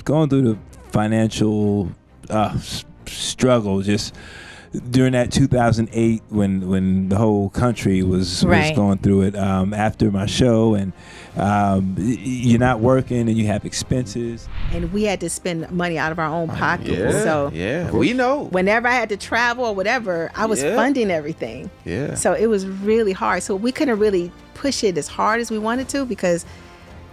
going through the financial struggle just during that 2008 when the whole country was going through it, after my show, and you're not working and you have expenses. And we had to spend money out of our own pocket. Yeah, so we know. Whenever I had to travel or whatever, I was funding everything. Yeah. So it was really hard. So we couldn't really push it as hard as we wanted to because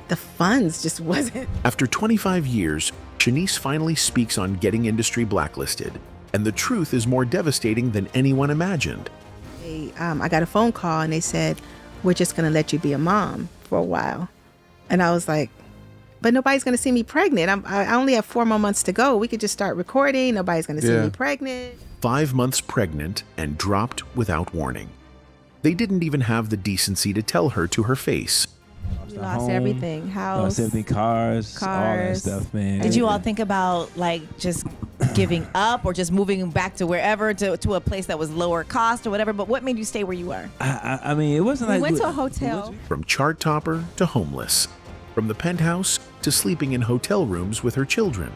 the funds just wasn't. After 25 years, Shanice finally speaks on getting industry blacklisted. And the truth is more devastating than anyone imagined. I got a phone call and they said, we're just going to let you be a mom for a while. And I was like, but nobody's going to see me pregnant. I only have 4 more months to go. We could just start recording. Nobody's going to see me pregnant. 5 months pregnant and dropped without warning. They didn't even have the decency to tell her to her face. We lost everything. House. Lost everything, cars, all that stuff, man. Did you all think about like just giving up or just moving back to wherever, to a place that was lower cost or whatever? But what made you stay where you were? I mean, it wasn't like... We went to a hotel. From chart topper to homeless. From the penthouse to sleeping in hotel rooms with her children.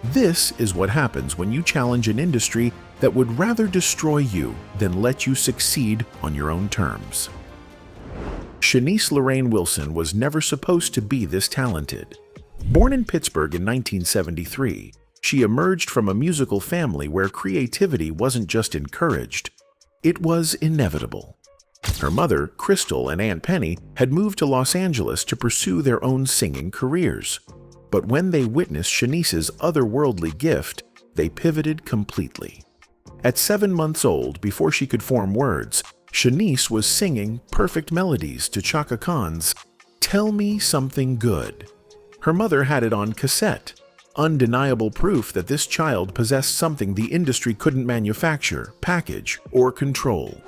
This is what happens when you challenge an industry that would rather destroy you than let you succeed on your own terms. Shanice Lorraine Wilson was never supposed to be this talented. Born in Pittsburgh in 1973, she emerged from a musical family where creativity wasn't just encouraged, it was inevitable. Her mother, Crystal, and Aunt Penny had moved to Los Angeles to pursue their own singing careers. But when they witnessed Shanice's otherworldly gift, they pivoted completely. At 7 months old, before she could form words, Shanice was singing perfect melodies to Chaka Khan's "Tell Me Something Good." Her mother had it on cassette, undeniable proof that this child possessed something the industry couldn't manufacture, package, or control.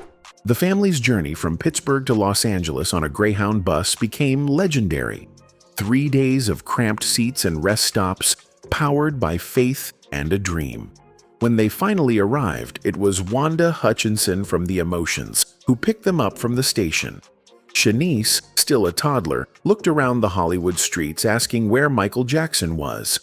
The family's journey from Pittsburgh to Los Angeles on a Greyhound bus became legendary. 3 days of cramped seats and rest stops, powered by faith and a dream. When they finally arrived, it was Wanda Hutchinson from The Emotions who picked them up from the station. Shanice, still a toddler, looked around the Hollywood streets asking where Michael Jackson was.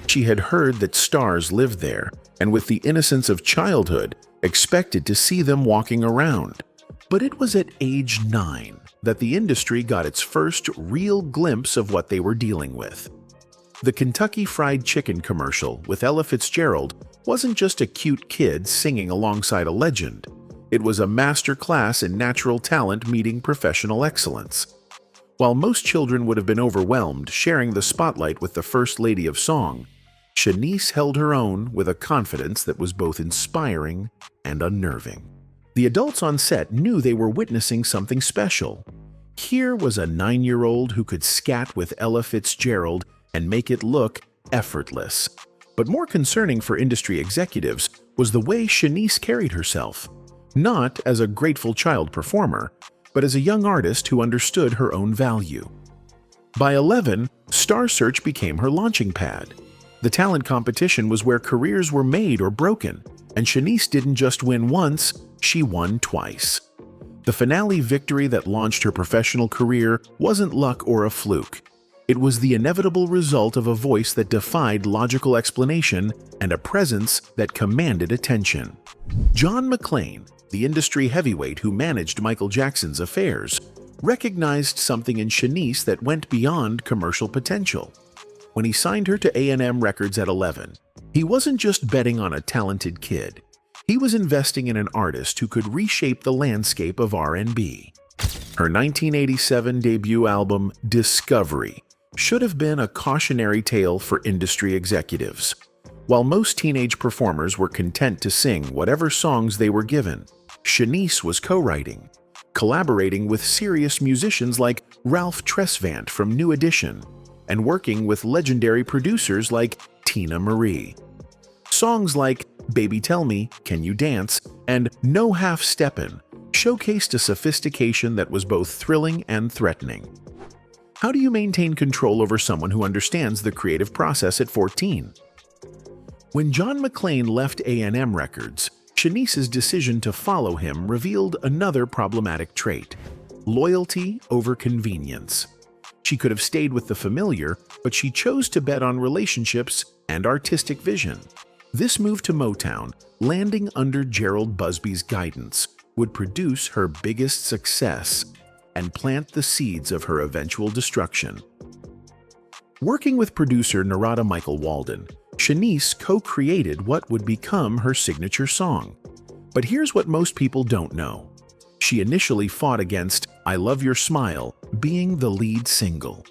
She had heard that stars lived there, and with the innocence of childhood, expected to see them walking around. But it was at age 9 that the industry got its first real glimpse of what they were dealing with. The Kentucky Fried Chicken commercial with Ella Fitzgerald wasn't just a cute kid singing alongside a legend. It was a master class in natural talent meeting professional excellence. While most children would have been overwhelmed sharing the spotlight with the First Lady of Song, Shanice held her own with a confidence that was both inspiring and unnerving. The adults on set knew they were witnessing something special. Here was a 9-year-old who could scat with Ella Fitzgerald and make it look effortless. But more concerning for industry executives was the way Shanice carried herself. Not as a grateful child performer, but as a young artist who understood her own value. By 11, Star Search became her launching pad. The talent competition was where careers were made or broken, and Shanice didn't just win once, she won twice. The finale victory that launched her professional career wasn't luck or a fluke. It was the inevitable result of a voice that defied logical explanation and a presence that commanded attention. John McClane, the industry heavyweight who managed Michael Jackson's affairs, recognized something in Shanice that went beyond commercial potential. When he signed her to A&M Records at 11, he wasn't just betting on a talented kid. He was investing in an artist who could reshape the landscape of R&B. Her 1987 debut album, Discovery, should have been a cautionary tale for industry executives. While most teenage performers were content to sing whatever songs they were given, Shanice was co-writing, collaborating with serious musicians like Ralph Tresvant from New Edition, and working with legendary producers like Tina Marie. Songs like Baby Tell Me, Can You Dance, and No Half Steppin' showcased a sophistication that was both thrilling and threatening. How do you maintain control over someone who understands the creative process at 14? When John McClane left A&M Records, Shanice's decision to follow him revealed another problematic trait: loyalty over convenience. She She could have stayed with the familiar, but she chose to bet on relationships and artistic vision. This move to Motown, landing under Gerald Busby's guidance, would produce her biggest success and plant the seeds of her eventual destruction. Working with producer Narada Michael Walden, Shanice co-created what would become her signature song. But here's what most people don't know. She initially fought against I Love Your Smile being the lead single.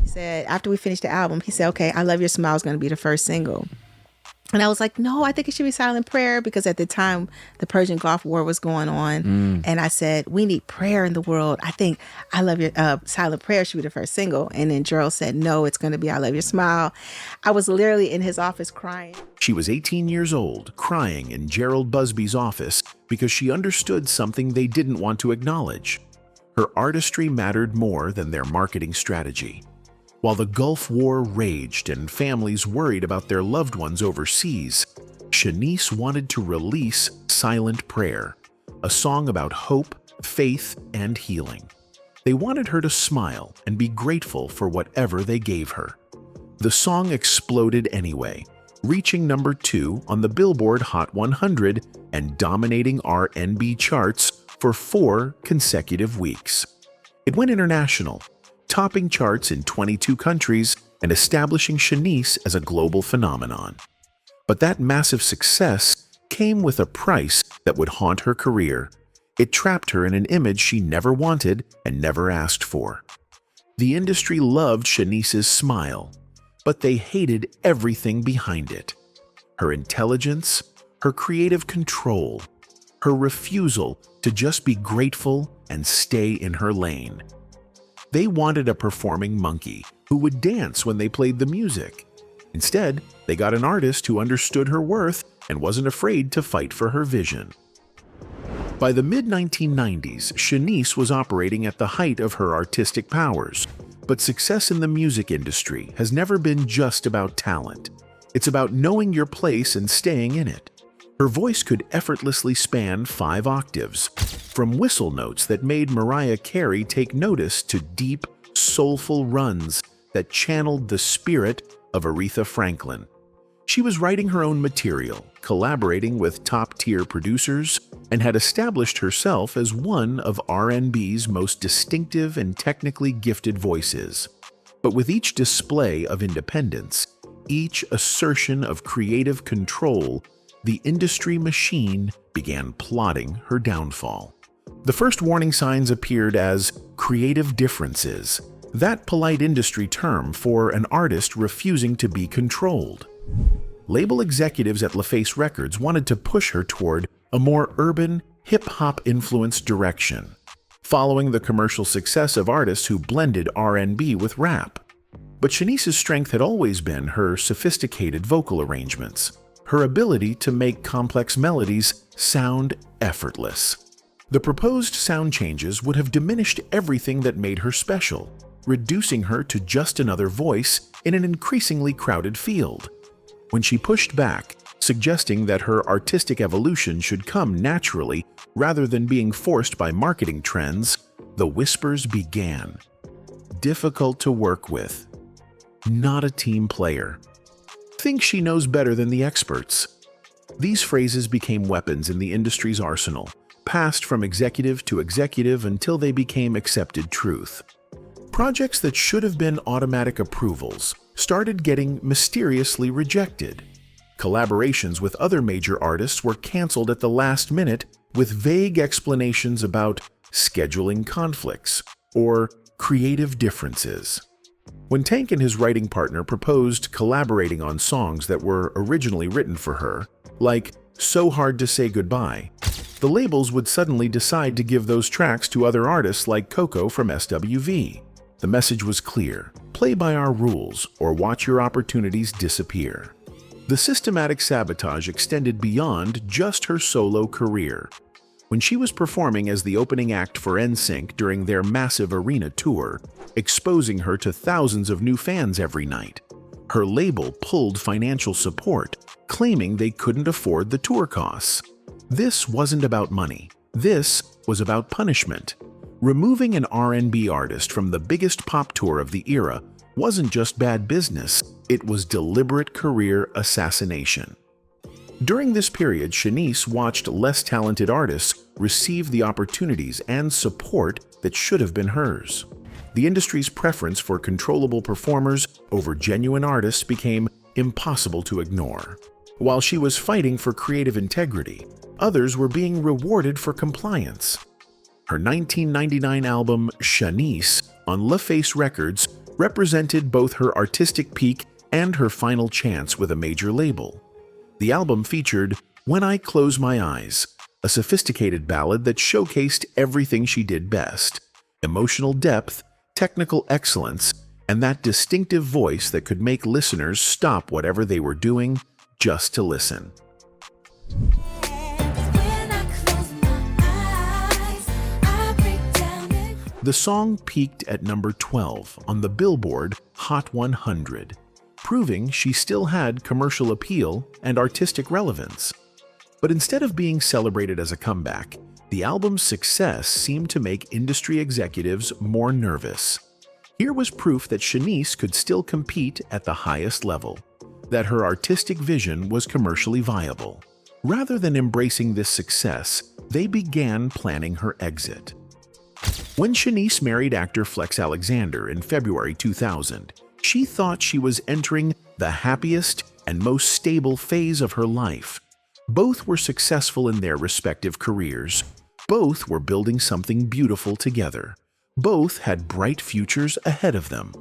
He said, after we finished the album, he said, okay, I Love Your Smile is going to be the first single. And I was like, no, I think it should be Silent Prayer, because at the time the Persian Gulf War was going on. And I said, we need prayer in the world. I think I Love Your Silent Prayer should be the first single. And then Gerald said, no, it's going to be I Love Your Smile. I was literally in his office crying. She was 18 years old, crying in Gerald Busby's office because she understood something they didn't want to acknowledge. Her artistry mattered more than their marketing strategy. While the Gulf War raged and families worried about their loved ones overseas, Shanice wanted to release Silent Prayer, a song about hope, faith, and healing. They wanted her to smile and be grateful for whatever they gave her. The song exploded anyway, reaching number 2 on the Billboard Hot 100 and dominating R&B charts for 4 consecutive weeks. It went international, topping charts in 22 countries and establishing Shanice as a global phenomenon. But that massive success came with a price that would haunt her career. It trapped her in an image she never wanted and never asked for. The industry loved Shanice's smile, but they hated everything behind it. Her intelligence, her creative control, her refusal to just be grateful and stay in her lane. They wanted a performing monkey who would dance when they played the music. Instead, they got an artist who understood her worth and wasn't afraid to fight for her vision. By the mid-1990s, Shanice was operating at the height of her artistic powers, but success in the music industry has never been just about talent. It's about knowing your place and staying in it. Her voice could effortlessly span 5 octaves, from whistle notes that made Mariah Carey take notice to deep, soulful runs that channeled the spirit of Aretha Franklin. She was writing her own material, collaborating with top-tier producers, and had established herself as one of R&B's most distinctive and technically gifted voices. But with each display of independence, each assertion of creative control, the industry machine began plotting her downfall. The first warning signs appeared as creative differences, that polite industry term for an artist refusing to be controlled. Label executives at LaFace Records wanted to push her toward a more urban, hip-hop influenced direction, following the commercial success of artists who blended R&B with rap. But Shanice's strength had always been her sophisticated vocal arrangements, her ability to make complex melodies sound effortless. The proposed sound changes would have diminished everything that made her special, reducing her to just another voice in an increasingly crowded field. When she pushed back, suggesting that her artistic evolution should come naturally rather than being forced by marketing trends, the whispers began. Difficult to work with. Not a team player. Thinks she knows better than the experts. These phrases became weapons in the industry's arsenal, passed from executive to executive until they became accepted truth. Projects that should have been automatic approvals started getting mysteriously rejected. Collaborations with other major artists were canceled at the last minute with vague explanations about scheduling conflicts or creative differences. When Tank and his writing partner proposed collaborating on songs that were originally written for her, like So Hard to Say Goodbye, the labels would suddenly decide to give those tracks to other artists like Coco from SWV. The message was clear: play by our rules or watch your opportunities disappear. The systematic sabotage extended beyond just her solo career. When she was performing as the opening act for NSYNC during their massive arena tour, exposing her to thousands of new fans every night, her label pulled financial support, claiming they couldn't afford the tour costs. This wasn't about money. This was about punishment. Removing an R&B artist from the biggest pop tour of the era wasn't just bad business, it was deliberate career assassination. During this period, Shanice watched less talented artists receive the opportunities and support that should have been hers. The industry's preference for controllable performers over genuine artists became impossible to ignore. While she was fighting for creative integrity, others were being rewarded for compliance. Her 1999 album, Shanice, on LaFace Records, represented both her artistic peak and her final chance with a major label. The album featured When I Close My Eyes, a sophisticated ballad that showcased everything she did best: emotional depth, technical excellence, and that distinctive voice that could make listeners stop whatever they were doing just to listen. The song peaked at number 12 on the Billboard Hot 100, proving she still had commercial appeal and artistic relevance. But instead of being celebrated as a comeback, the album's success seemed to make industry executives more nervous. Here was proof that Shanice could still compete at the highest level, that her artistic vision was commercially viable. Rather than embracing this success, they began planning her exit. When Shanice married actor Flex Alexander in February 2000, she thought she was entering the happiest and most stable phase of her life. Both were successful in their respective careers. Both were building something beautiful together. Both had bright futures ahead of them.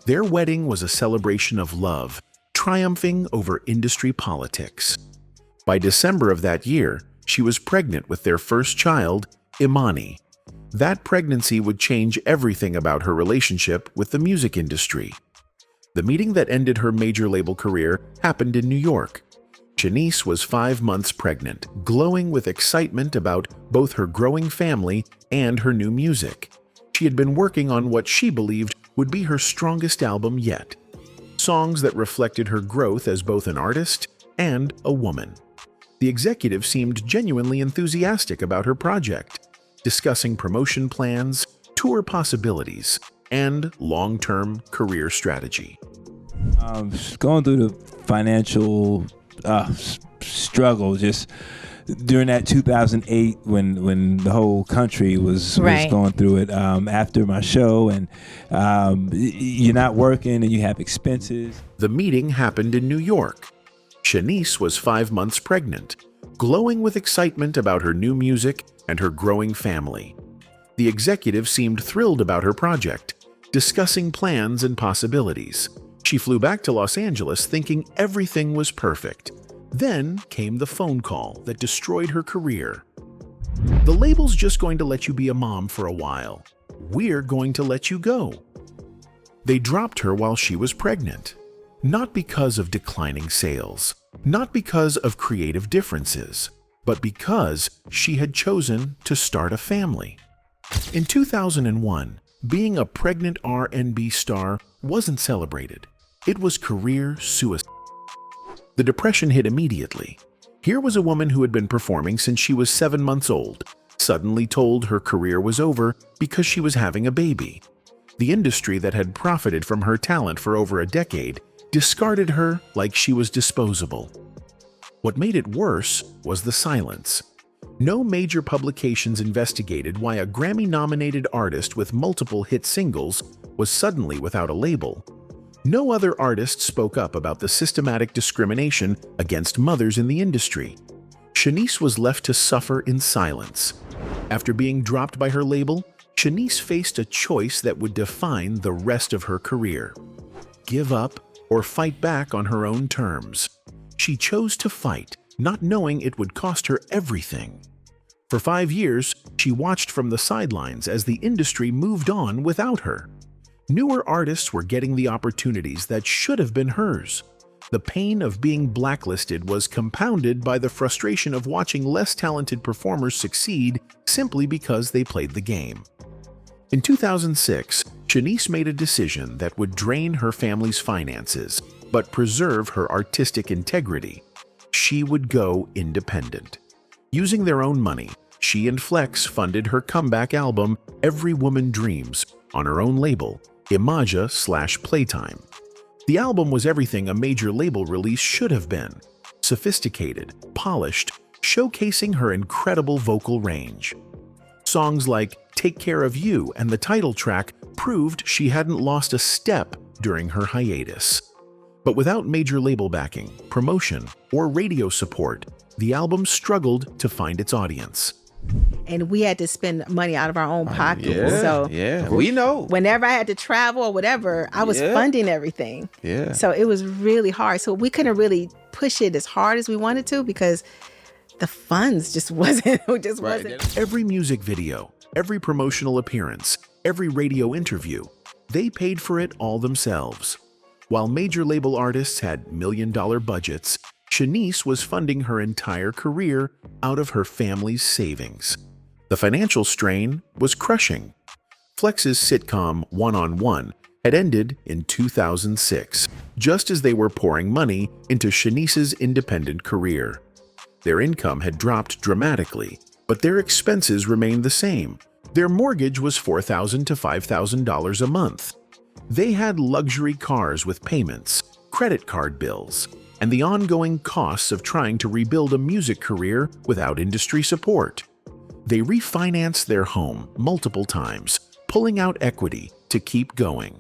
Their wedding was a celebration of love, triumphing over industry politics. By December of that year, she was pregnant with their first child, Imani. That pregnancy would change everything about her relationship with the music industry. The meeting that ended her major label career happened in New York. Shanice was 5 months pregnant, glowing with excitement about both her growing family and her new music. She had been working on what she believed would be her strongest album yet. Songs that reflected her growth as both an artist and a woman. The executive seemed genuinely enthusiastic about her project, discussing promotion plans, tour possibilities, and long-term career strategy. Going through the financial struggle just during that 2008 when the whole country was going through it, after my show, and you're not working and you have expenses. The meeting happened in New York. Shanice was 5 months pregnant, glowing with excitement about her new music and her growing family. The executive seemed thrilled about her project, discussing plans and possibilities. She flew back to Los Angeles thinking everything was perfect. Then came the phone call that destroyed her career. The label's just going to let you be a mom for a while. We're going to let you go. They dropped her while she was pregnant. Not because of declining sales, not because of creative differences, but because she had chosen to start a family. In 2001, being a pregnant R&B star wasn't celebrated. It was career suicide. The depression hit immediately. Here was a woman who had been performing since she was 7 months old, suddenly told her career was over because she was having a baby. The industry that had profited from her talent for over a decade discarded her like she was disposable. What made it worse was the silence. No major publications investigated why a Grammy-nominated artist with multiple hit singles was suddenly without a label. No other artist spoke up about the systematic discrimination against mothers in the industry. Shanice was left to suffer in silence. After being dropped by her label, Shanice faced a choice that would define the rest of her career: give up or fight back on her own terms. She chose to fight, not knowing it would cost her everything. For 5 years, she watched from the sidelines as the industry moved on without her. Newer artists were getting the opportunities that should have been hers. The pain of being blacklisted was compounded by the frustration of watching less talented performers succeed simply because they played the game. In 2006, Shanice made a decision that would drain her family's finances, but preserve her artistic integrity. She would go independent. Using their own money, she and Flex funded her comeback album Every Woman Dreams on her own label, Imaja/Playtime. The album was everything a major label release should have been: sophisticated, polished, showcasing her incredible vocal range. Songs like Take Care of You and the title track proved she hadn't lost a step during her hiatus. But without major label backing, promotion, or radio support, the album struggled to find its audience. And we had to spend money out of our own pocket. Yeah, So we know. whenever I had to travel or whatever, I was funding everything. Yeah. So it was really hard. So we couldn't really push it as hard as we wanted to because the funds just wasn't. Wasn't. Every music video, every promotional appearance, every radio interview, they paid for it all themselves. While major label artists had million-dollar budgets, Shanice was funding her entire career out of her family's savings. The financial strain was crushing. Flex's sitcom One on One had ended in 2006, just as they were pouring money into Shanice's independent career. Their income had dropped dramatically, but their expenses remained the same. Their mortgage was $4,000 to $5,000 a month. They had luxury cars with payments, credit card bills, and the ongoing costs of trying to rebuild a music career without industry support. They refinanced their home multiple times, pulling out equity to keep going.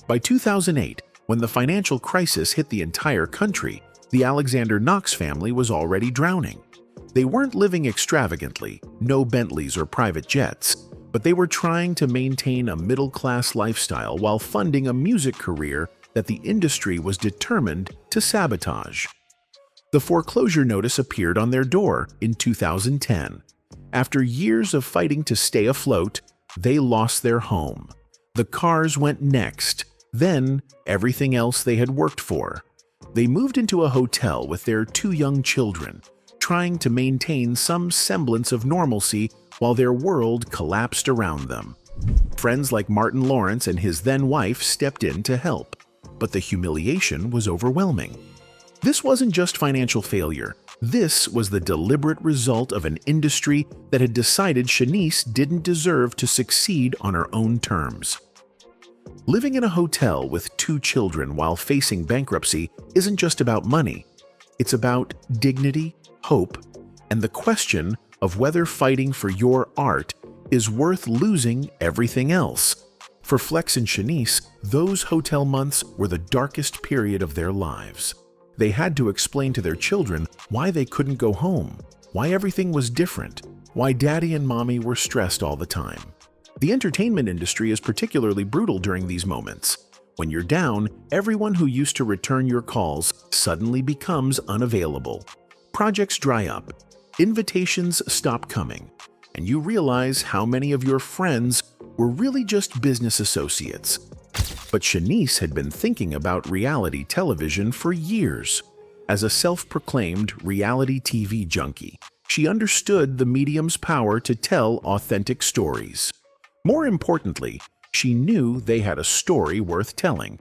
By 2008, when the financial crisis hit the entire country, the Alexander Knox family was already drowning. They weren't living extravagantly, no Bentleys or private jets, but they were trying to maintain a middle-class lifestyle while funding a music career that the industry was determined to sabotage. The foreclosure notice appeared on their door in 2010. After years of fighting to stay afloat, they lost their home. The cars went next, then everything else they had worked for. They moved into a hotel with their 2 young children, trying to maintain some semblance of normalcy while their world collapsed around them. Friends like Martin Lawrence and his then-wife stepped in to help, but the humiliation was overwhelming. This wasn't just financial failure. This was the deliberate result of an industry that had decided Shanice didn't deserve to succeed on her own terms. Living in a hotel with 2 children while facing bankruptcy isn't just about money. It's about dignity, hope, and the question of whether fighting for your art is worth losing everything else. For Flex and Shanice, those hotel months were the darkest period of their lives. They had to explain to their children why they couldn't go home, why everything was different, why daddy and mommy were stressed all the time. The entertainment industry is particularly brutal during these moments. When you're down, everyone who used to return your calls suddenly becomes unavailable. Projects dry up, invitations stop coming, and you realize how many of your friends were really just business associates. But Shanice had been thinking about reality television for years. As a self-proclaimed reality TV junkie, she understood the medium's power to tell authentic stories. More importantly, she knew they had a story worth telling.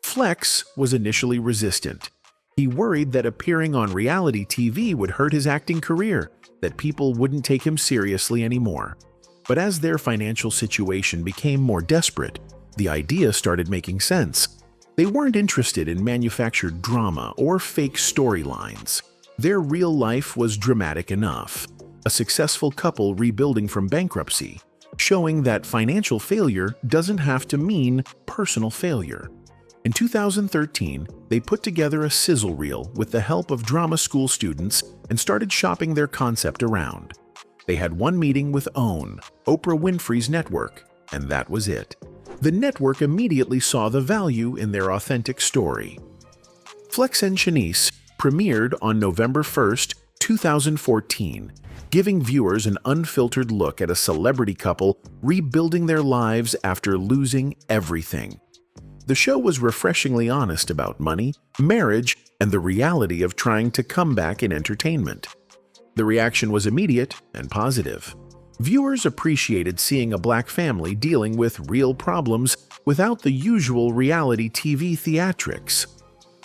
Flex was initially resistant. He worried that appearing on reality TV would hurt his acting career, that people wouldn't take him seriously anymore. But as their financial situation became more desperate, the idea started making sense. They weren't interested in manufactured drama or fake storylines. Their real life was dramatic enough. A successful couple rebuilding from bankruptcy, showing that financial failure doesn't have to mean personal failure. In 2013, they put together a sizzle reel with the help of drama school students and started shopping their concept around. They had one meeting with OWN, Oprah Winfrey's network, and that was it. The network immediately saw the value in their authentic story. Flex and Shanice premiered on November 1st, 2014, giving viewers an unfiltered look at a celebrity couple rebuilding their lives after losing everything. The show was refreshingly honest about money, marriage, and the reality of trying to come back in entertainment. The reaction was immediate and positive. Viewers appreciated seeing a Black family dealing with real problems without the usual reality TV theatrics.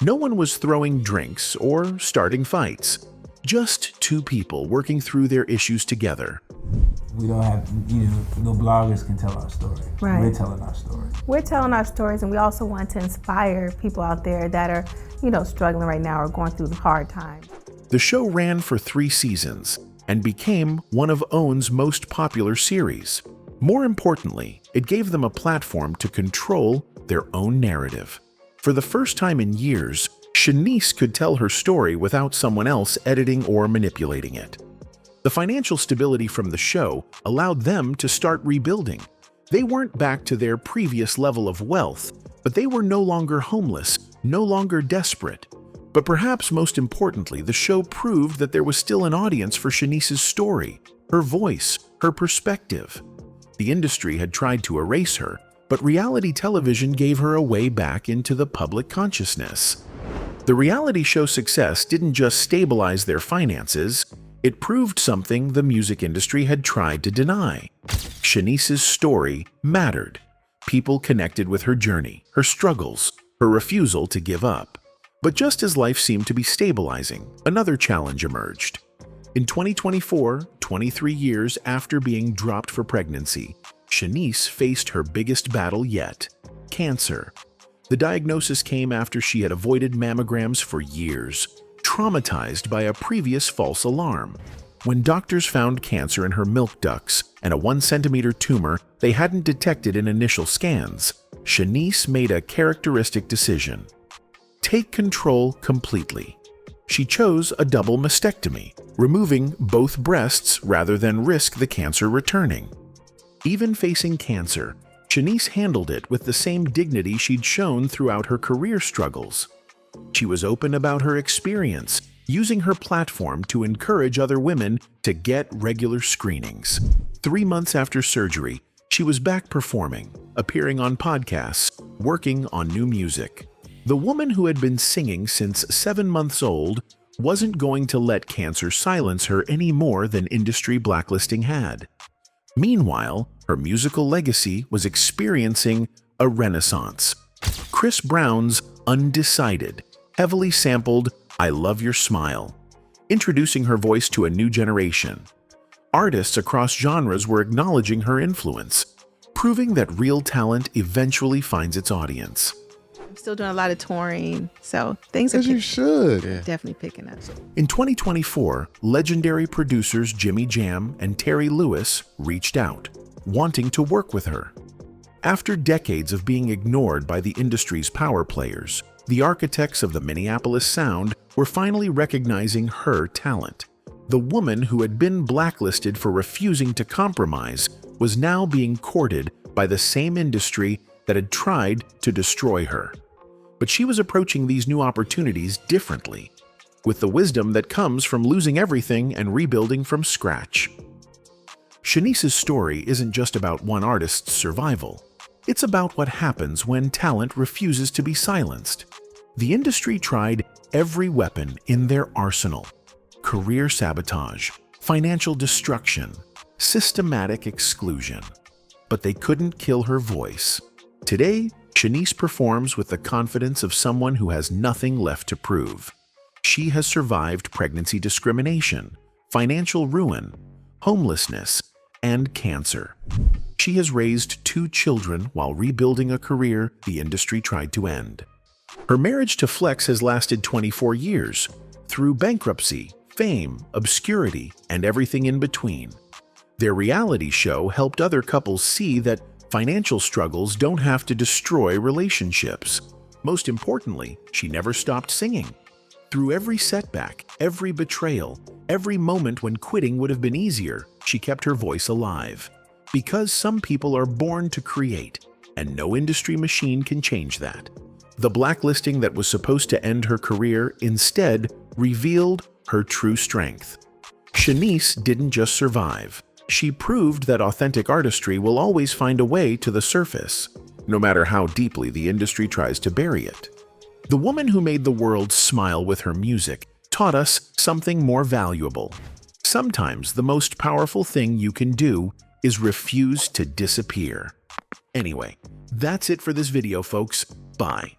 No one was throwing drinks or starting fights. Just 2 people working through their issues together. we don't have, no bloggers can tell our story. Right. We're telling our story. We're telling our stories, and we also want to inspire people out there that are, struggling right now or going through hard times. The show ran for 3 seasons and became one of OWN's most popular series. More importantly, it gave them a platform to control their own narrative. For the first time in years, Shanice could tell her story without someone else editing or manipulating it. The financial stability from the show allowed them to start rebuilding. They weren't back to their previous level of wealth, but they were no longer homeless, no longer desperate. But perhaps most importantly, the show proved that there was still an audience for Shanice's story, her voice, her perspective. The industry had tried to erase her, but reality television gave her a way back into the public consciousness. The reality show success didn't just stabilize their finances, it proved something the music industry had tried to deny. Shanice's story mattered. People connected with her journey, her struggles, her refusal to give up. But just as life seemed to be stabilizing, another challenge emerged. In 2024, 23 years after being dropped for pregnancy, Shanice faced her biggest battle yet: cancer. The diagnosis came after she had avoided mammograms for years, traumatized by a previous false alarm. When doctors found cancer in her milk ducts and a 1-centimeter tumor they hadn't detected in initial scans, Shanice made a characteristic decision: take control completely. She chose a double mastectomy, removing both breasts rather than risk the cancer returning. Even facing cancer, Shanice handled it with the same dignity she'd shown throughout her career struggles. She was open about her experience, using her platform to encourage other women to get regular screenings. 3 months after surgery, she was back performing, appearing on podcasts, working on new music. The woman who had been singing since 7 months old wasn't going to let cancer silence her any more than industry blacklisting had. Meanwhile, her musical legacy was experiencing a renaissance. Chris Brown's Undecided heavily sampled I Love Your Smile, introducing her voice to a new generation. Artists across genres were acknowledging her influence, proving that real talent eventually finds its audience. I'm still doing a lot of touring, so things are As you should. definitely picking up. In 2024, legendary producers Jimmy Jam and Terry Lewis reached out, wanting to work with her. After decades of being ignored by the industry's power players, the architects of the Minneapolis sound were finally recognizing her talent. The woman who had been blacklisted for refusing to compromise was now being courted by the same industry that had tried to destroy her. But she was approaching these new opportunities differently, with the wisdom that comes from losing everything and rebuilding from scratch. Shanice's story isn't just about one artist's survival. It's about what happens when talent refuses to be silenced. The industry tried every weapon in their arsenal: career sabotage, financial destruction, systematic exclusion. But they couldn't kill her voice. Today, Shanice performs with the confidence of someone who has nothing left to prove. She has survived pregnancy discrimination, financial ruin, homelessness, and cancer. She has raised 2 children while rebuilding a career the industry tried to end. Her marriage to Flex has lasted 24 years, through bankruptcy, fame, obscurity, and everything in between. Their reality show helped other couples see that financial struggles don't have to destroy relationships. Most importantly, she never stopped singing. Through every setback, every betrayal, every moment when quitting would have been easier, she kept her voice alive. Because some people are born to create, and no industry machine can change that. The blacklisting that was supposed to end her career instead revealed her true strength. Shanice didn't just survive. She proved that authentic artistry will always find a way to the surface, no matter how deeply the industry tries to bury it. The woman who made the world smile with her music taught us something more valuable. Sometimes the most powerful thing you can do is refuse to disappear. Anyway, that's it for this video, folks. Bye.